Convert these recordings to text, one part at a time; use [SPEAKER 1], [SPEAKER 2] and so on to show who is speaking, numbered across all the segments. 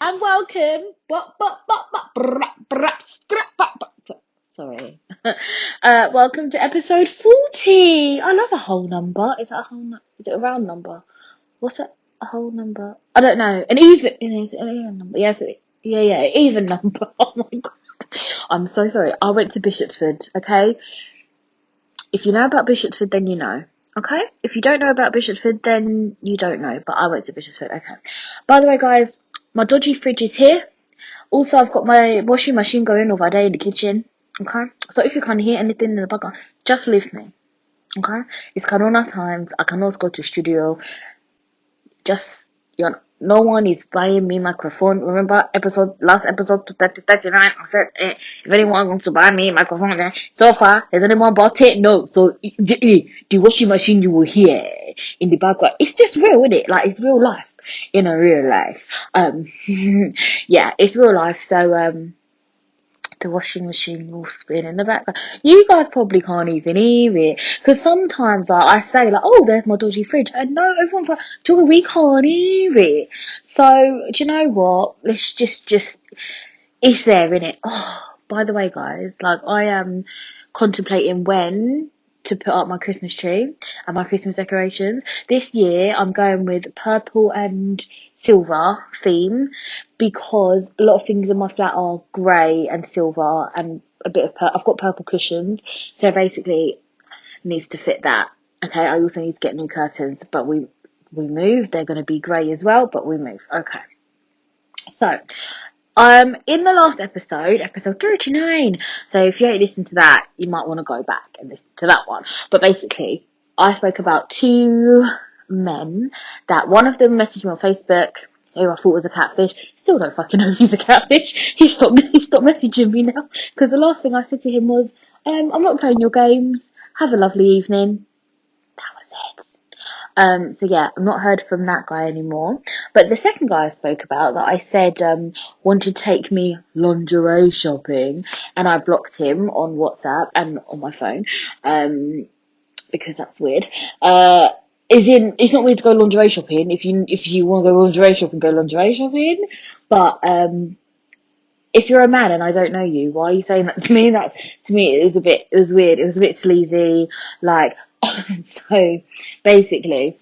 [SPEAKER 1] and welcome. Sorry. Welcome to episode 40. I love a whole number. Is that a whole? Is it a round number? What's it? A whole number? I don't know. An even number. Yes. Yeah. Even number. Oh my god. I'm so sorry. I went to Bishopsford. Okay. If you know about Bishopsford, then you know. Okay? If you don't know about Bishopsford, then you don't know. But I went to Bishopsford. Okay. By the way, guys, my dodgy fridge is here. Also, I've got my washing machine going over there in the kitchen. Okay? So if you can't hear anything in the background, just leave me. Okay? It's Corona times. I cannot go to studio. Just, no one is buying me microphone. Remember last episode 39, I said, if anyone wants to buy me a microphone, then so far, has anyone bought it? No. So, the washing machine you will hear in the background, it's just real, isn't it? Like, it's real life. In a real life. Yeah, it's real life. So, the washing machine will spin in the background. You guys probably can't even hear it. Because sometimes I say, like, oh, there's my dodgy fridge. And no, everyone's like, Joy, we can't hear it. So, do you know what? Let's just, it's there, innit? Oh, by the way, guys, like, I am contemplating when to put up my Christmas tree and my Christmas decorations. This year, I'm going with purple and silver theme because a lot of things in my flat are grey and silver and a bit of I've got purple cushions, so basically it needs to fit that. Okay, I also need to get new curtains, but we move. They're going to be grey as well, but we move. Okay, so in the last episode 39. So if you ain't listened to that, you might want to go back and listen to that one. But basically, I spoke about two men that one of them messaged me on Facebook who I thought was a catfish. Still don't fucking know if he's a catfish. He stopped messaging me now because the last thing I said to him was, I'm not playing your games. Have a lovely evening. That was it. So yeah, I've not heard from that guy anymore. But the second guy I spoke about that I said wanted to take me lingerie shopping, and I blocked him on WhatsApp and on my phone, because that's weird. It's not weird to go lingerie shopping. If you want to go lingerie shopping, go lingerie shopping. But if you're a man and I don't know you, why are you saying that to me? That to me it was weird. It was a bit sleazy. Like, so basically,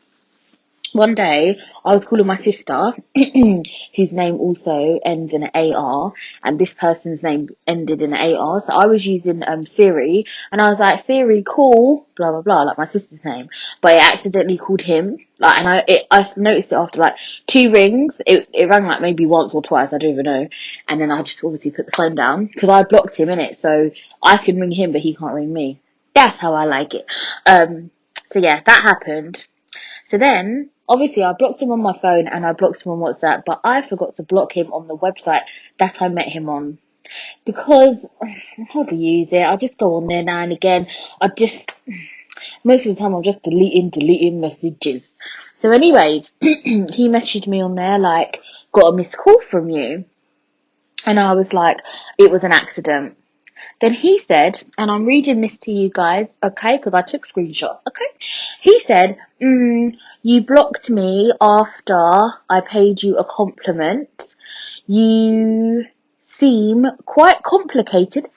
[SPEAKER 1] one day I was calling my sister, whose name also ends in an AR, and this person's name ended in an AR. So I was using Siri, and I was like, Siri, call blah blah blah, like my sister's name, but it accidentally called him. Like, and I noticed it after like 2 rings. It rang like maybe once or twice, I don't even know. And then I just obviously put the phone down because I blocked him in it, so I can ring him, but he can't ring me. That's how I like it. So yeah, that happened. So then, obviously, I blocked him on my phone and I blocked him on WhatsApp, but I forgot to block him on the website that I met him on. Because I hardly use it. I just go on there now and again. Most of the time, I'm just deleting messages. So anyways, he messaged me on there, like, got a missed call from you. And I was like, it was an accident. Then he said, and I'm reading this to you guys, okay, because I took screenshots, okay? He said, you blocked me after I paid you a compliment. You seem quite complicated.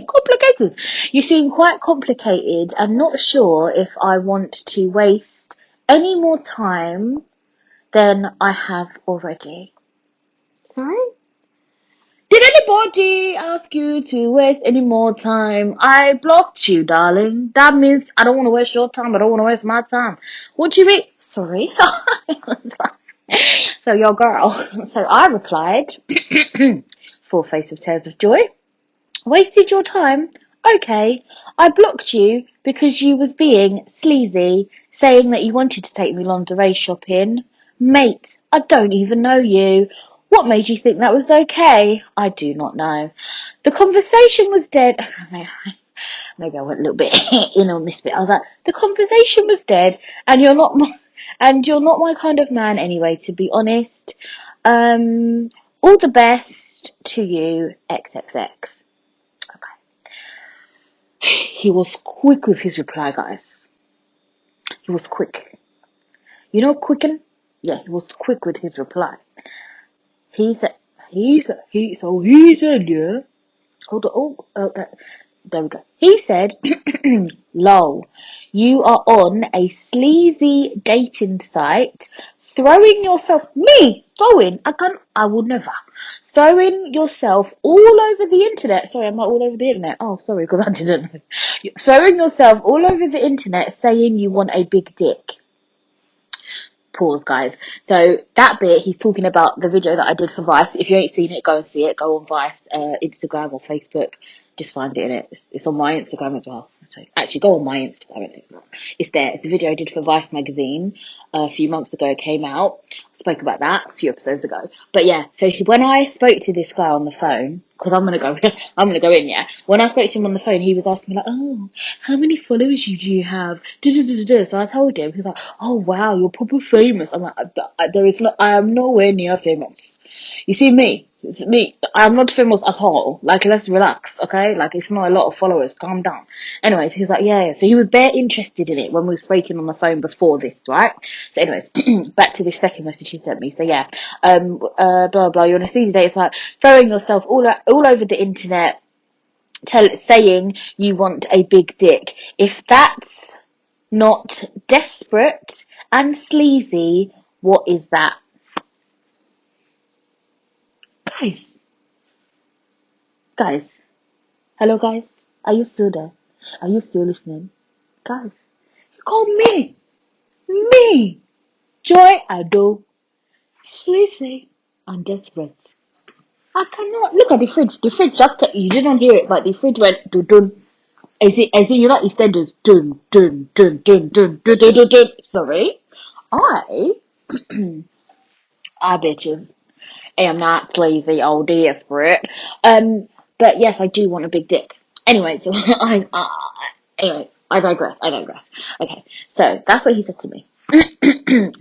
[SPEAKER 1] Complicated. You seem quite complicated and not sure if I want to waste any more time than I have already. Sorry? Did anybody ask you to waste any more time? I blocked you, darling. That means I don't want to waste your time. I don't want to waste my time. What do you mean? Sorry. So your girl. So I replied, full face with tears of joy. Wasted your time? Okay. I blocked you because you was being sleazy, saying that you wanted to take me lingerie shopping. Mate, I don't even know you. What made you think that was okay? I do not know. The conversation was dead. Maybe I went a little bit in on this bit. I was like, the conversation was dead, and you're not my kind of man anyway, to be honest. All the best to you, XXX. Okay. He was quick with his reply, guys. He was quick. You know, quicken? Yeah, he was quick with his reply. He said, he said, yeah. Hold on. There we go. He said, lol, you are on a sleazy dating site, throwing yourself, I would never, throwing yourself all over the internet. Sorry, I'm not all over the internet. Oh, sorry, because I didn't know. Throwing yourself all over the internet saying you want a big dick. Pause, guys. So that bit, he's talking about the video that I did for Vice. If you ain't seen it, go and see it. Go on Vice, Instagram or Facebook. Just find it in it. It's on my Instagram as well. So actually, go on my Instagram as well. It's there. It's a video I did for Vice magazine a few months ago. It came out. I spoke about that a few episodes ago. But yeah, so when I spoke to this guy on the phone, because I'm gonna go in. Yeah. When I spoke to him on the phone, he was asking me like, "Oh, how many followers do you have?" So I told him. He's like, "Oh wow, you're proper famous." I'm like, I am nowhere near famous. You see me? It's me. I'm not famous at all. Like, let's relax, okay? Like, it's not a lot of followers. Calm down. Anyways, he was like, yeah. So he was very interested in it when we were speaking on the phone before this, right? So anyways, back to this second message he sent me. So yeah, blah blah. You're on a sleazy day. It's like throwing yourself all over the internet, saying you want a big dick. If that's not desperate and sleazy, what is that? Guys, hello guys, are you still there? Are you still listening? Guys, you call me, Joy Ado, sleazy and desperate. I cannot, look at the fridge just, you didn't hear it, but the fridge went dun dun, as in, you know, EastEnders, dun dun dun dun dun dun dun dun dun. Sorry, I, I bitches, am not sleazy or desperate, but yes, I do want a big dick. Anyway, so I digress. Okay, so that's what he said to me.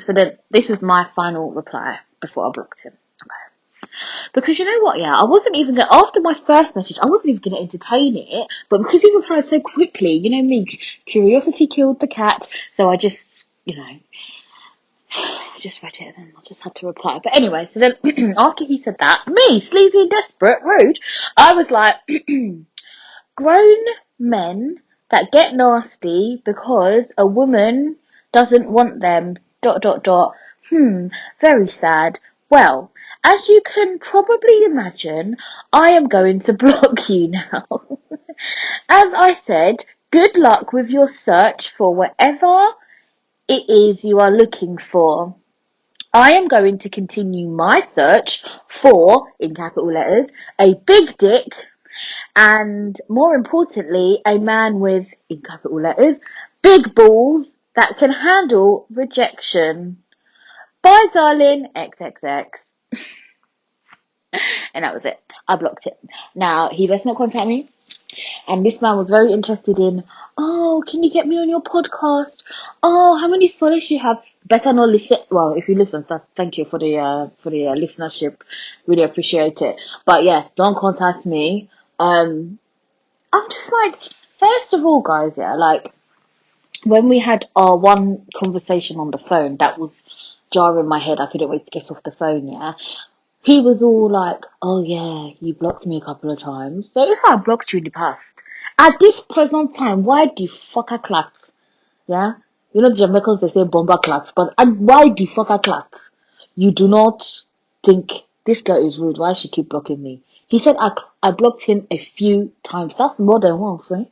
[SPEAKER 1] So then, this was my final reply before I blocked him. Okay. Because you know what, yeah, I wasn't even going to, after my first message, I wasn't even going to entertain it, but because he replied so quickly, you know me, curiosity killed the cat, so I just, I just read it and then I just had to reply. But anyway, so then, after he said that, me, sleazy and desperate, rude, I was like, grown men that get nasty because a woman doesn't want them, ... Very sad. Well, as you can probably imagine, I am going to block you now. As I said, good luck with your search for whatever it is you are looking for. I am going to continue my search for, in capital letters, a big dick, and more importantly, a man with, in capital letters, big balls that can handle rejection. Bye, darling, XXX. And that was it. I blocked it. Now, he does not contact me. And this man was very interested in, oh, can you get me on your podcast? Oh, how many followers you have? Better not listen. Well, if you listen, thank you for the listenership. Really appreciate it. But yeah, don't contact me. I'm just like, first of all, guys, yeah, like, when we had our one conversation on the phone, that was jarring my head. I couldn't wait to get off the phone, yeah. He was all like, oh yeah, you blocked me a couple of times. So if I blocked you in the past, at this present time, why the fuck I clats? Yeah? You know, the Jamaicans, they say bomber clats, but why the fuck I clats? You do not think this girl is rude. Why she keep blocking me? He said I blocked him a few times. That's more than once, right?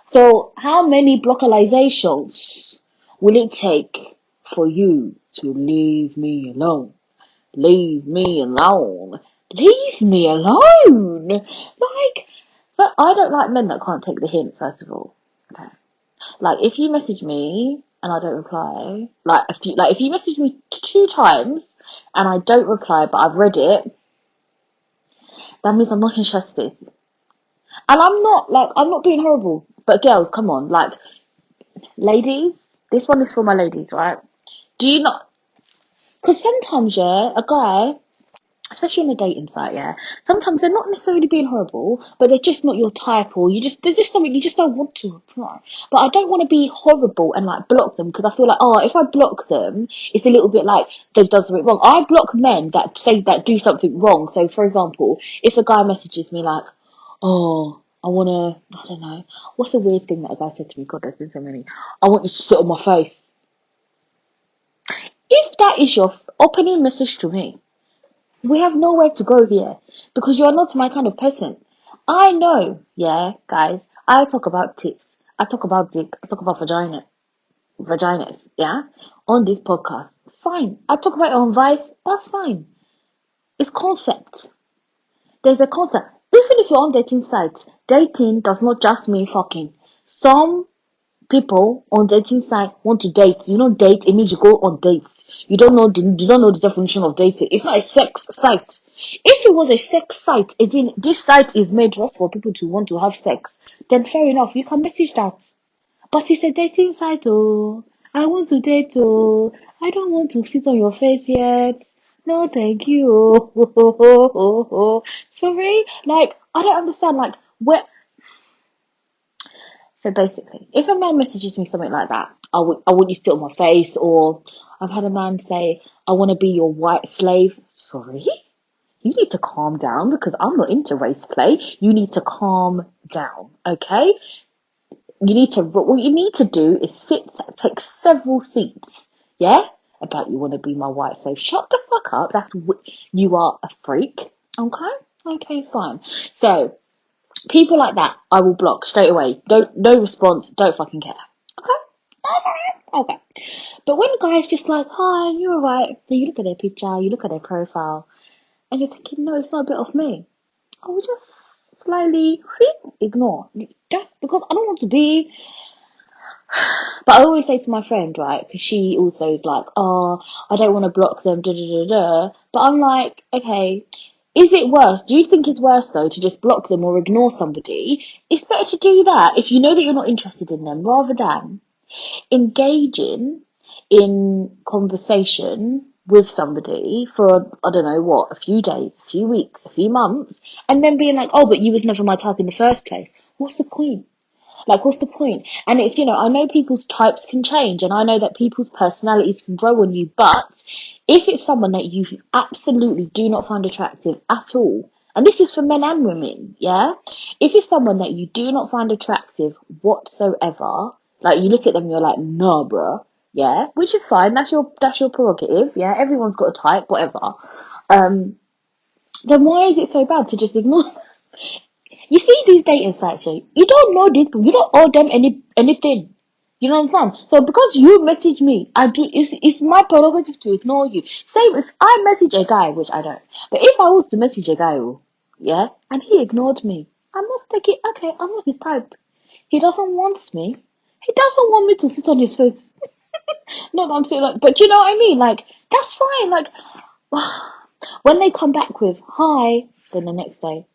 [SPEAKER 1] So how many blockalizations will it take for you to leave me alone? Leave me alone. Leave me alone. Like, but I don't like men that can't take the hint, first of all. Okay. Like, if you message me and I don't reply, if you message me 2 times and I don't reply but I've read it, that means I'm not interested. And I'm not being horrible, but girls, come on, like, ladies, this one is for my ladies, right? Do you not, because sometimes, yeah, a guy, especially on a dating site, yeah. Sometimes they're not necessarily being horrible, but they're just not your type, or they're just something you just don't want to reply. But I don't want to be horrible and like block them, because I feel like, oh, if I block them, it's a little bit like they've done something wrong. I block men that do something wrong. So for example, if a guy messages me like, oh, I don't know, what's the weird thing that a guy said to me? God, there's been so many. I want you to sit on my face. If that is your opening message to me, we have nowhere to go here, because you are not my kind of person. I know, yeah, guys, I talk about tits, I talk about dick, I talk about vaginas, yeah, on this podcast. Fine. I talk about it on Vice, that's fine. It's concept. There's a concept. Even if you're on dating sites, dating does not just mean fucking. Some people on dating site want to date. You don't date, it means you go on dates. You don't know the definition of dating. It's not a sex site. If it was a sex site, as in this site is made just for people to want to have sex, then fair enough, you can message that. But it's a dating site, oh. I want to date, oh. I don't want to sit on your face yet. No, thank you. Sorry, like I don't understand. Like where So basically, if a man messages me something like that, I want you to sit on my face, or I've had a man say, I want to be your white slave. Sorry? You need to calm down, because I'm not into race play. You need to calm down, okay? What you need to do is take several seats, yeah? About you want to be my white slave. Shut the fuck up. You are a freak, okay? Okay, fine. So, people like that, I will block straight away. No response, don't fucking care. Okay? Okay. But when a guy's just like, hi, you're alright, then you look at their picture, you look at their profile, and you're thinking, no, it's not a bit of me. I will just slightly ignore. Just because I don't want to be. But I always say to my friend, right, because she also is like, oh, I don't want to block them, da da da da. But I'm like, okay, is it worse? Do you think it's worse, though, to just block them or ignore somebody? It's better to do that if you know that you're not interested in them, rather than engaging in conversation with somebody for, I don't know what, a few days, a few weeks, a few months, and then being like, oh, but you was never my type in the first place. What's the point? Like, what's the point? And it's, I know people's types can change, and I know that people's personalities can grow on you, but if it's someone that you absolutely do not find attractive at all, and this is for men and women, yeah? If it's someone that you do not find attractive whatsoever, like you look at them and you're like, nah, bruh, yeah? Which is fine, that's your prerogative, yeah? Everyone's got a type, whatever. Then why is it so bad to just ignore them? You see these dating sites, so you don't know these people, you don't owe them anything. You know what I'm saying? So because you message me, it's my prerogative to ignore you. Same if I message a guy, which I don't. But if I was to message a guy, yeah, and he ignored me, I must take it, okay, I'm not his type. He doesn't want me. He doesn't want me to sit on his face. No, I'm saying like, but you know what I mean? Like, that's fine. Like, when they come back with, hi, then the next day,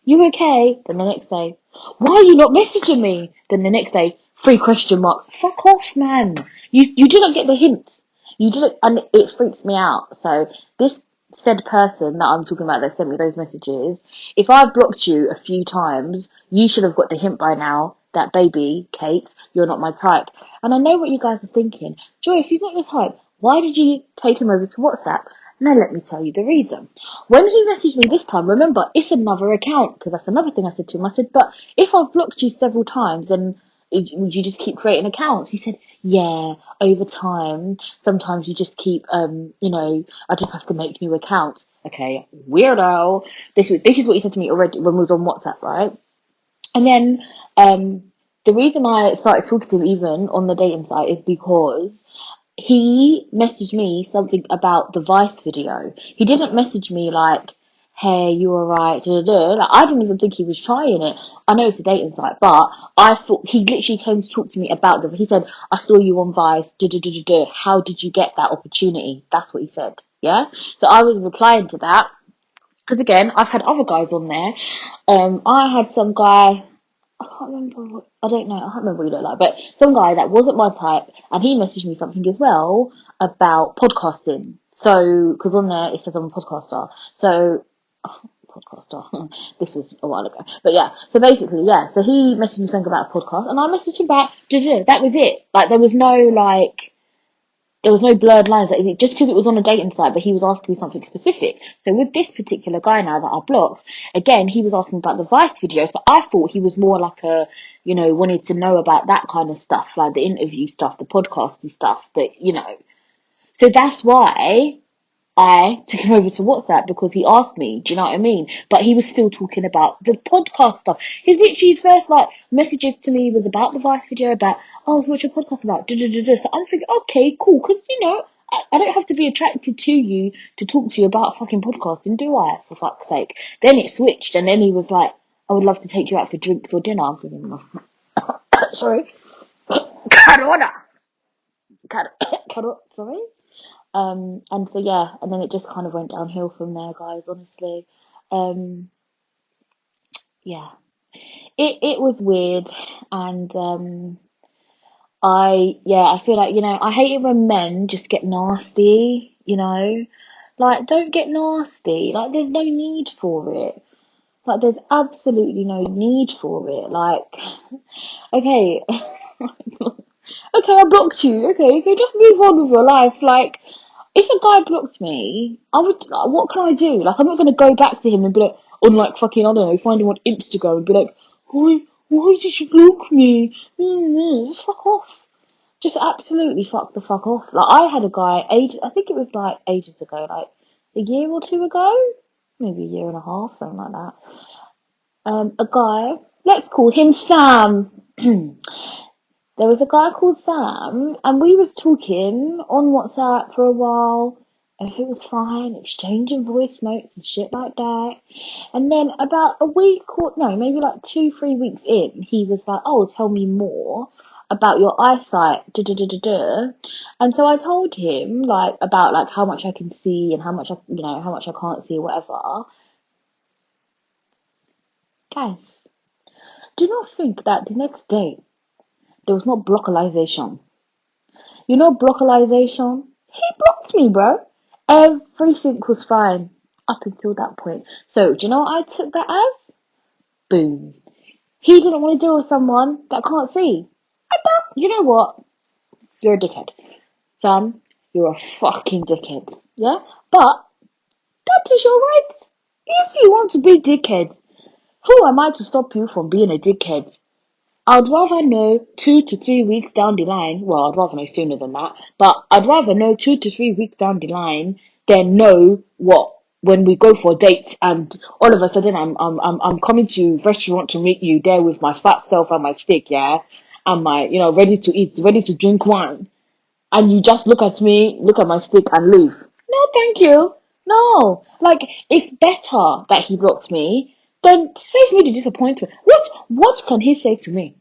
[SPEAKER 1] you okay? Then the next day, why are you not messaging me? Then the next day, 3 question marks. Fuck off, man. You didn't get the hint. You didn't, and it freaks me out. So this said person that I'm talking about that sent me those messages, if I've blocked you a few times, you should have got the hint by now that, baby, Kate, you're not my type. And I know what you guys are thinking. Joy, if he's not your type, why did you take him over to WhatsApp? Now let me tell you the reason. When he messaged me this time, remember, it's another account, because that's another thing I said to him. I said, but if I've blocked you several times, and would you just keep creating accounts? He said, yeah, over time, sometimes you just keep, I just have to make new accounts. Okay, weirdo. This is what he said to me already when we was on WhatsApp, right? And then, the reason I started talking to him even on the dating site is because he messaged me something about the Vice video. He didn't message me like, hey, you alright, da da da. Like, I didn't even think he was trying it. I know it's a dating site, but I thought he literally came to talk to me about he said, I saw you on Vice, da da da da da. How did you get that opportunity? That's what he said, yeah? So I was replying to that, because again, I've had other guys on there. I had some guy, I don't know, I can't remember what he looked like, but some guy that wasn't my type, and he messaged me something as well about podcasting. So, because on there it says I'm a podcaster. So, podcaster. This was a while ago. But yeah, so basically, yeah. So he messaged me something about a podcast, and I messaged him back. That was it. Like, there was no blurred lines. Like, just because it was on a dating site, but he was asking me something specific. So with this particular guy now that I blocked, again, he was asking about the Vice video. So I thought he was more like wanted to know about that kind of stuff, like the interview stuff, the podcasty stuff, So that's why I took him over to WhatsApp, because he asked me, do you know what I mean? But he was still talking about the podcast stuff. His first messages to me was about the Vice video, about, oh, so what's your podcast about? So I'm thinking, okay, cool, because I don't have to be attracted to you to talk to you about fucking podcasting, do I? For fuck's sake. Then it switched, and then he was like, I would love to take you out for drinks or dinner. I'm thinking, sorry, Corona, sorry. And so yeah, and then it just kind of went downhill from there, guys, honestly. Yeah. It was weird, and I feel like, I hate it when men just get nasty, Like, don't get nasty. Like, there's no need for it. Like, there's absolutely no need for it. Like, okay. Okay, I blocked you. Okay, so just move on with your life. Like, if a guy blocked me, what can I do? Like, I'm not gonna go back to him and be like, unlike fucking, I don't know, find him on Instagram and be like, why did you block me? Just fuck off. Just absolutely fuck the fuck off. Like, I had a guy I think it was like ages ago, like a year or two ago, maybe a year and a half, something like that. A guy, let's call him Sam. There was a guy called Sam, and we was talking on WhatsApp for a while. Everything was fine, exchanging voice notes and shit like that. And then about a week or no, maybe like 2-3 weeks in, he was like, "Oh, tell me more about your eyesight." Da da da da da. And so I told him about how much I can see and how much I can't see or whatever. Guys, do not think that the next day there was no blockalization. You know blockalization? He blocked me, bro. Everything was fine up until that point. So, do you know what I took that as? Boom. He didn't want to deal with someone that can't see. You know what? You're a dickhead. Sam, you're a fucking dickhead. Yeah? But, that is your right. If you want to be dickhead, who am I to stop you from being a dickhead? I'd rather know 2 to 3 weeks down the line. Well, I'd rather know sooner than that, but I'd rather know 2 to 3 weeks down the line than know what when we go for dates and all of a sudden I'm coming to your restaurant to meet you there with my fat self and my steak, yeah, and my ready to eat, ready to drink wine, and you just look at me, look at my steak and leave. No, thank you. No, like it's better that he blocked me than save me the disappointment. What can he say to me?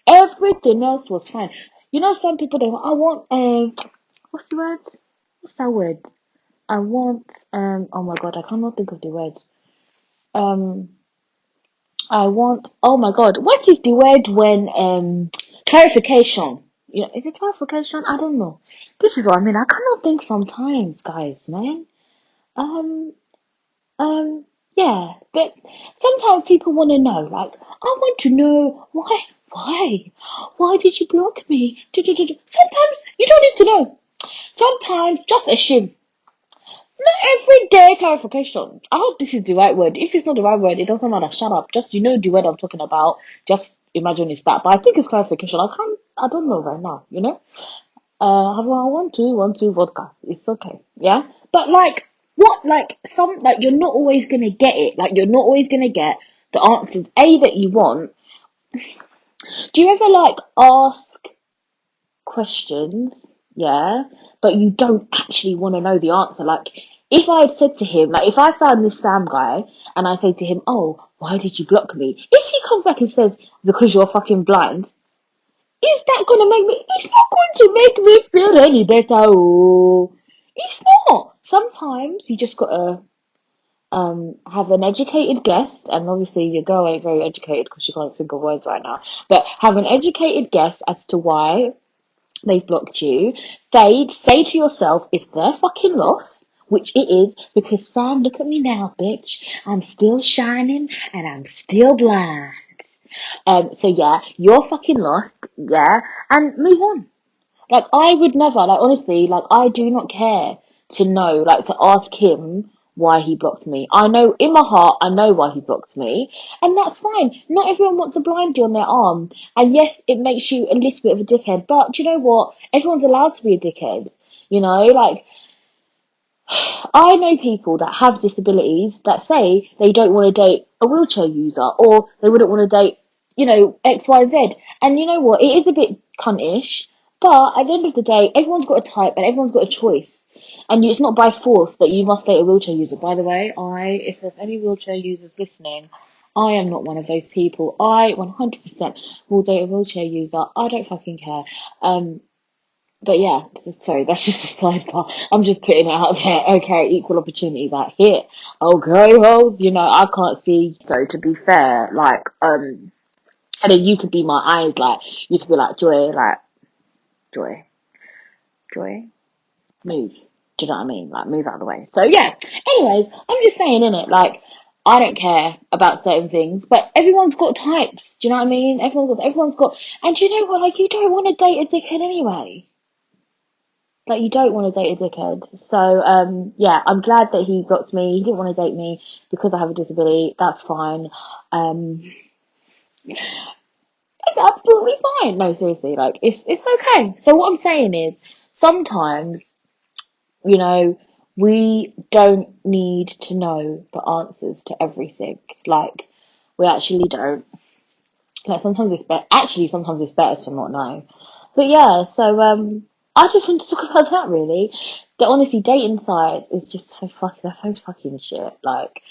[SPEAKER 1] Everything else was fine. Some people I want what's the word? What's that word? I want oh my god, I cannot think of the word. Um I want oh my god, what is the word when clarification? Is it clarification? I don't know. This is what I mean. I cannot think sometimes, guys, man. Um Um, yeah, but sometimes people want to know, like, I want to know why did you block me? Sometimes you don't need to know. Sometimes just assume. Not every day clarification. I hope this is the right word. If it's not the right word, it doesn't matter. Shut up. Just you know the word I'm talking about. Just imagine it's that. But I think it's clarification. I don't know right now. Have I want to vodka. It's okay. Yeah? But you're not always gonna get it. Like you're not always gonna get the answers that you want. Do you ever ask questions, yeah, but you don't actually want to know the answer? Like if I had said to him, if I found this Sam guy and I say to him, "Oh, why did you block me?" If he comes back and says, "Because you're fucking blind," is that gonna make me? It's not going to make me feel any better. Oh, it's not. Sometimes you just gotta have an educated guess, and obviously your girl ain't very educated because she can't think of words right now. But have an educated guess as to why they've blocked you. Say to yourself, it's their fucking loss, which it is, because fam, look at me now, bitch. I'm still shining and I'm still blind. So yeah, you're fucking lost, yeah, and move on. Like, I would never, like, honestly, like, I do not care to know, like, to ask him why he blocked me. I know, in my heart, I know why he blocked me, and that's fine. Not everyone wants a blindy on their arm, and yes, it makes you a little bit of a dickhead, but do you know what? Everyone's allowed to be a dickhead, you know? Like, I know people that have disabilities that say they don't want to date a wheelchair user, or they wouldn't want to date, you know, X, Y, Z. And you know what? It is a bit cuntish, but at the end of the day, everyone's got a type and everyone's got a choice. And it's not by force that you must date a wheelchair user. By the way, if there's any wheelchair users listening, I am not one of those people. I 100% will date a wheelchair user. I don't fucking care. But yeah, sorry, that's just a sidebar. I'm just putting it out there. Okay, equal opportunities out here. Okay, hoes, you know, I can't see. So to be fair, like, and then you could be my eyes, like, you could be like, Joy, Joy, move. Do you know what I mean? Like, move out of the way. So yeah, anyways, I'm just saying, innit, like, I don't care about certain things, but everyone's got types. Do you know what I mean? Everyone's got, and do you know what? Like, you don't want to date a dickhead anyway. Like, you don't want to date a dickhead. So, yeah, I'm glad that he blocked me. He didn't want to date me because I have a disability. That's fine. It's absolutely fine. No, seriously, like, it's okay. So what I'm saying is, sometimes, you know, we don't need to know the answers to everything. Like, we actually don't. Like, sometimes it's better to not know. But yeah, so I just want to talk about that really. That honestly, dating sites is just they're so fucking shit. Like,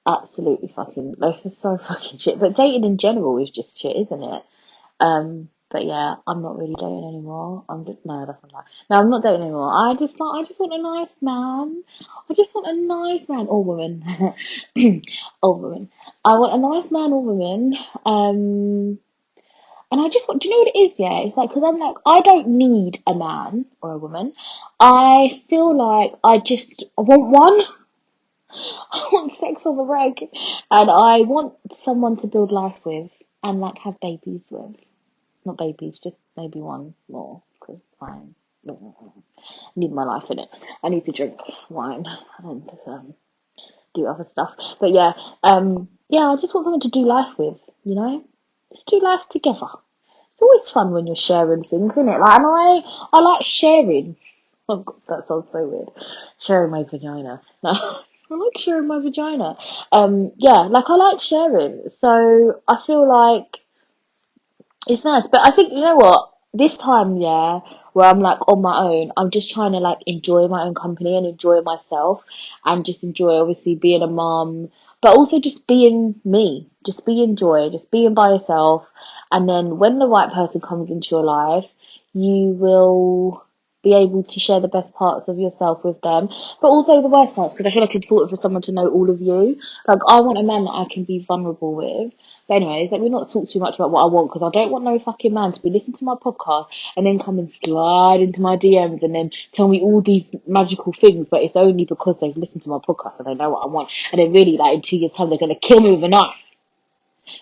[SPEAKER 1] absolutely fucking, that's just so fucking shit. But dating in general is just shit, isn't it? But yeah, I'm not really dating anymore. No, that's not lie. No, I'm not dating anymore. I just want a nice man. I just want a nice man or woman. Or woman. I want a nice man or woman. And I just want, do you know what it is? Yeah, it's like, because I'm like, I don't need a man or a woman. I feel like I want one. I want sex on the reg, and I want someone to build life with and like have babies with. Not babies, just maybe one more, because I need my life in it. I need to drink wine and do other stuff. But yeah, yeah, I just want someone to do life with, you know? Just do life together. It's always fun when you're sharing things, isn't it? Like, and I like sharing. Oh God, that sounds so weird. Sharing my vagina. No, I like sharing my vagina. Yeah, like I like sharing. So I feel like it's nice, but I think, you know what? This time, yeah, where I'm like on my own, I'm just trying to like enjoy my own company and enjoy myself and just enjoy obviously being a mum, but also just being me. Just being joy, just being by yourself. And then when the right person comes into your life, you will be able to share the best parts of yourself with them, but also the worst parts, because I feel like it's important for someone to know all of you. Like, I want a man that I can be vulnerable with. But anyways, let me not talk too much about what I want, because I don't want no fucking man to be listening to my podcast and then come and slide into my DMs and then tell me all these magical things, but it's only because they've listened to my podcast and they know what I want. And then really, like, in 2 years' time, they're going to kill me with a knife.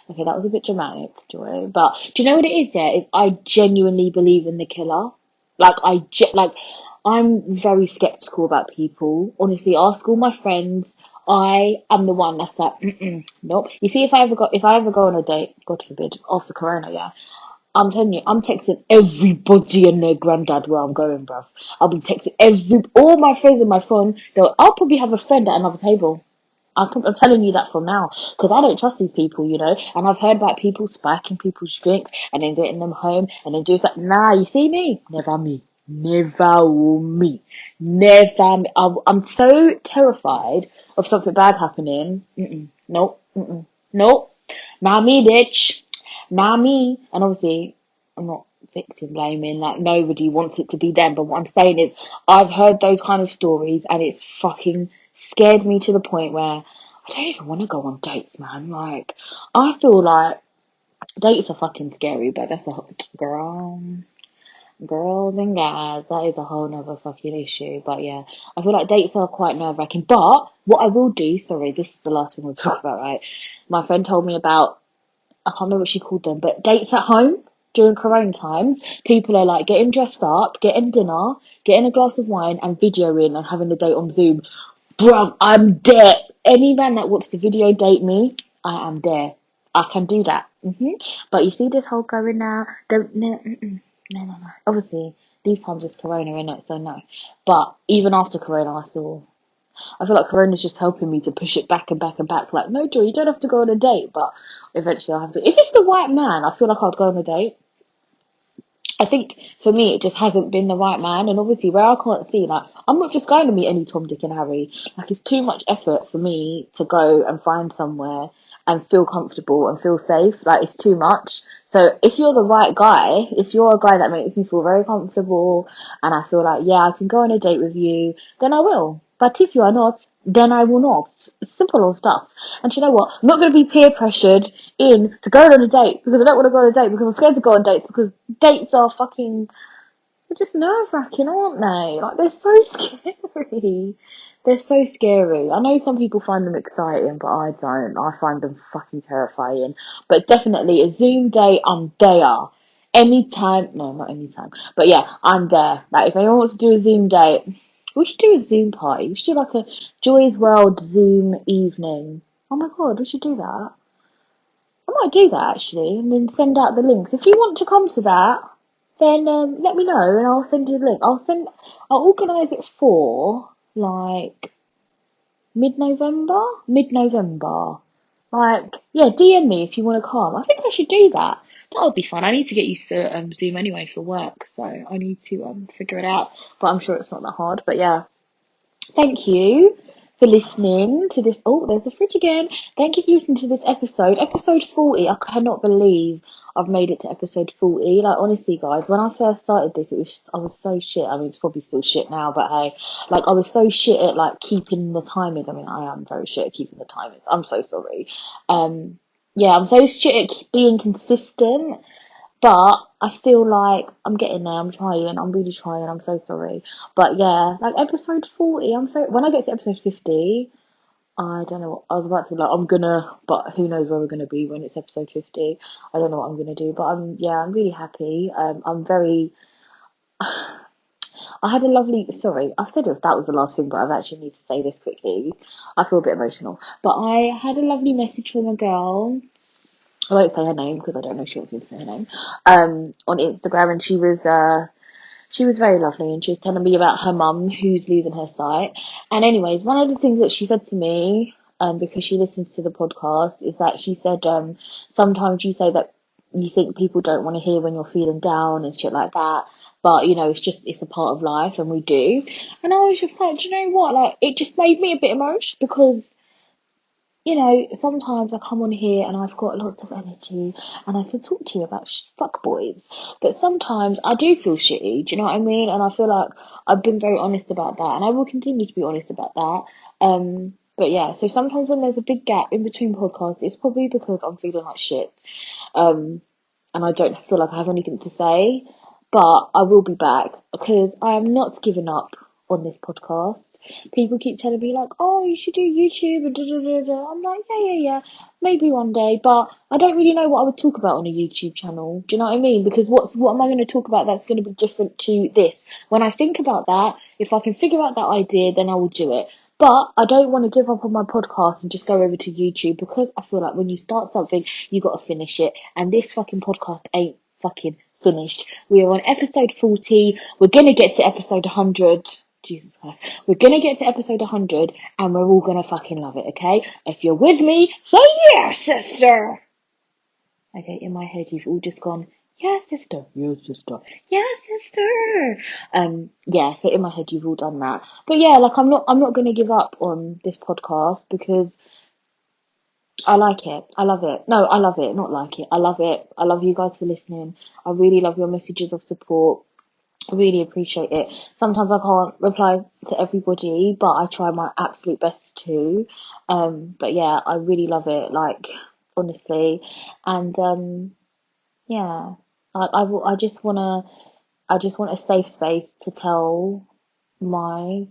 [SPEAKER 1] Okay, that was a bit dramatic, Joy. But do you know what it is? Yeah, is I genuinely believe in the killer. Like, I'm very skeptical about people. Honestly, ask all my friends. I am the one that's like, nope. You see, if I ever go on a date, God forbid, after Corona, yeah, I'm telling you, I'm texting everybody and their granddad where I'm going, bruv. I'll be texting all my friends on my phone. I'll probably have a friend at another table. I'm telling you that from now, because I don't trust these people, you know. And I've heard about people spiking people's drinks and then getting them home and then doing that. Nah, you see me? Never me. Never me. Never me. I'm so terrified of something bad happening. Nope. Nope. Not me, bitch. Not me. And obviously, I'm not victim blaming. Like, nobody wants it to be them. But what I'm saying is, I've heard those kind of stories and it's fucking scared me to the point where I don't even want to go on dates, man. Like, I feel like dates are fucking scary, but that's a girl. Girls and guys, that is a whole nother fucking issue. But yeah, I feel like dates are quite nerve-wracking. But what I will do, sorry, this is the last thing we'll talk about, right? My friend told me about, I can't remember what she called them, but dates at home during Corona times. People are like getting dressed up, getting dinner, getting a glass of wine, and videoing and having a date on Zoom. Bruv, I'm there. Any man that wants to video date me, I am there. I can do that. But you see this whole going now, don't, no, no. Obviously, these times it's Corona, innit? So no. But even after Corona, I feel like Corona's just helping me to push it back and back and back. Like, no, Joy, you don't have to go on a date, but eventually I'll have to. If it's the right man, I feel like I'd go on a date. I think for me, it just hasn't been the right man. And obviously, where I can't see, like, I'm not just going to meet any Tom, Dick, and Harry. Like, it's too much effort for me to go and find somewhere and feel comfortable and feel safe. Like, it's too much. So, if you're the right guy, if you're a guy that makes me feel very comfortable and I feel like, yeah, I can go on a date with you, then I will. But if you are not, then I will not. It's simple stuff. And you know what? I'm not going to be peer pressured in to go on a date because I don't want to go on a date because I'm scared to go on dates because dates are fucking, they're just nerve wracking, aren't they? Like, they're so scary. They're so scary. I know some people find them exciting, but I don't. I find them fucking terrifying. But definitely a Zoom date, I'm there. Anytime, no, not anytime. But yeah, I'm there. Like, if anyone wants to do a Zoom date, we should do a Zoom party. We should do like a Joy's World Zoom evening. Oh my god, we should do that. I might do that actually, and then send out the links. If you want to come to that, then let me know, and I'll send you the link. I'll organise it for like mid-November. Mid-November. Like, yeah, DM me if you want to come. I think I should do that. That would be fun. I need to get used to Zoom anyway for work, so I need to figure it out. But I'm sure it's not that hard. But yeah, thank you for listening to this. Oh, there's the fridge again. Thank you for listening to this episode 40. I cannot believe I've made it to episode 40. Like, honestly, guys, when I first started this, I was so shit. I mean, it's probably still shit now, but hey, like, I was so shit at like keeping the timings. I mean, I am very shit at keeping the timings. I'm so sorry. Yeah, I'm so shit at being consistent. But I feel like I'm getting there. I'm trying. I'm really trying. I'm so sorry. But yeah, like episode 40, when I get to episode 50, I don't know what, I was about to be like, but who knows where we're gonna be when it's episode 50. I don't know what I'm gonna do, but I'm really happy. I'm very, I had a lovely, sorry, I said that was the last thing, but I actually need to say this quickly. I feel a bit emotional. But I had a lovely message from a girl. I won't say her name because I don't know if she wants me to say her name. On Instagram, and she was very lovely, and she was telling me about her mum who's losing her sight. And anyways, one of the things that she said to me, because she listens to the podcast, is that she said, sometimes you say that you think people don't want to hear when you're feeling down and shit like that. But, you know, it's a part of life and we do. And I was just like, do you know what? Like, it just made me a bit emotional because, you know, sometimes I come on here and I've got lots of energy and I can talk to you about fuck boys. But sometimes I do feel shitty, do you know what I mean? And I feel like I've been very honest about that and I will continue to be honest about that. But yeah, so sometimes when there's a big gap in between podcasts, it's probably because I'm feeling like shit. And I don't feel like I have anything to say. But I will be back because I am not giving up on this podcast. People keep telling me like, oh, you should do YouTube and da da da da. I'm like, yeah, maybe one day, but I don't really know what I would talk about on a YouTube channel. Do you know what I mean? Because what am I going to talk about that's going to be different to this? When I think about that, if I can figure out that idea, then I will do it. But I don't want to give up on my podcast and just go over to YouTube because I feel like when you start something, you got to finish it. And this fucking podcast ain't fucking finished. We are on episode 40. We're going to get to episode 100. Jesus Christ. We're going to get to episode 100 and we're all going to fucking love it, okay? If you're with me, say yes, sister. Okay, in my head, you've all just gone, yes, sister. Yes, sister. Yes, sister. Yeah, so in my head, you've all done that. But yeah, like, I'm not going to give up on this podcast because I like it. I love it. No, I love it. Not like it. I love it. I love you guys for listening. I really love your messages of support. I really appreciate it. Sometimes I can't reply to everybody, but I try my absolute best to. But yeah, I really love it. Like, honestly. And, yeah, I just want to I just want a safe space to tell my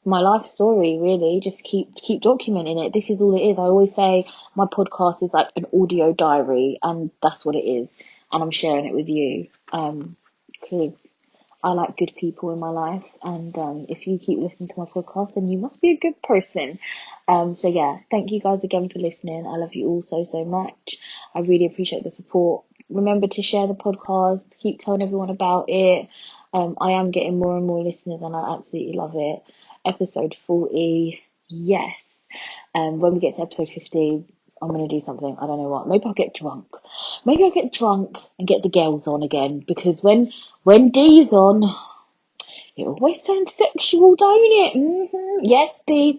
[SPEAKER 1] life story, really. Just keep documenting it. This is all it is. I always say my podcast is like an audio diary, and that's what it is. And I'm sharing it with you, because I like good people in my life, and if you keep listening to my podcast, then you must be a good person. So yeah, thank you guys again for listening. I love you all so much. I really appreciate the support. Remember to share the podcast, keep telling everyone about it. I am getting more and more listeners, and I absolutely love it. Episode 40, yes. When we get to episode 50, I'm going to do something. I don't know what. Maybe I'll get drunk. Maybe I'll get drunk and get the girls on again. Because when Dee's on, it always sounds sexual, don't it? Yes, Dee.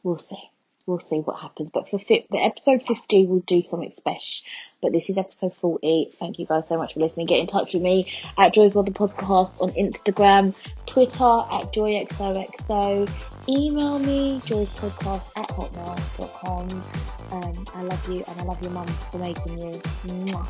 [SPEAKER 1] We'll see. We'll see what happens. But for the episode 50, we'll do something special. But this is episode 40. Thank you guys so much for listening. Get in touch with me at Joy's World The Podcast on Instagram, Twitter at JoyXOXO. Email me, joyspodcast@hotmail.com. I love you, and I love your mums for making you. Mwah.